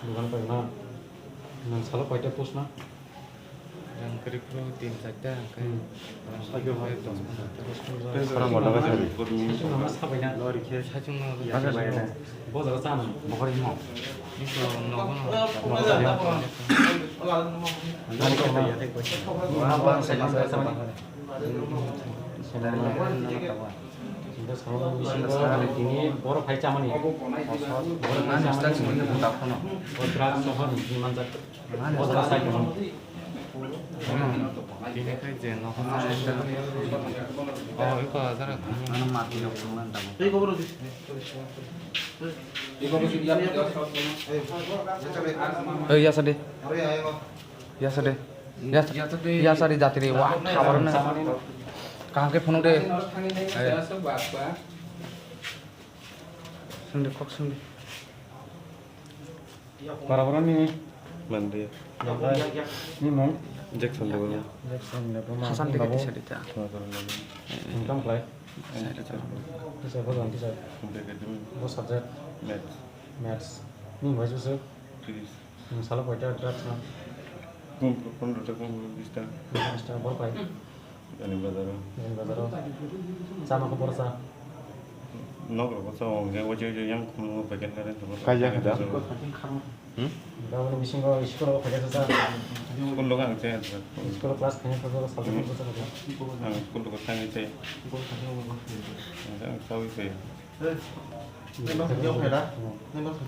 Bukan pernah nang salah pakai terus na. Yang keriplo tim saja kan. Lagi apa? terus 사람 올라가 잘 Itu nama siapa ya? 사중 나고 Bos ada sana. 먹으리 뭐 이거 너무 Nanti kita ya teko. apa sama sama Sudah sama misalnya ini baru pakai caman ya. Baru pakai caman ini. Oh berat sohan di mana? Bos ada saya kan. ini kan i제 너 이거 사람 나는 마티가 불난다고 ya sedih ya sedih ya sedih jatiri wah kabarnya kangke penuh deh sendiri kok sendiri Para-para ni 만데 ni mau 잭슨 되고 Hasan dikit bisa dica income play. Bisa apa ganti saya? 근데 그좀 Bos subject 매트 maths. Ni mau juga. 프리스 Salah pakai berat na. 콘로트 콘 비슷한 Mesti baru pakai. 아니 바다로 Yang bazar. Sama ke borsa. 너가 와서 내가 어제 양 콘로 백엔 가는 거 가자, 가자. Kau ni bising kau sekolah pakai sasa. 콘로가 안 돼. Sekolah kelas kayaknya kau salah satu sasa. 콘로가 상이 돼. 항상 싸우고 있어요. Nên bác phải yêu phải đã. Nên bác phải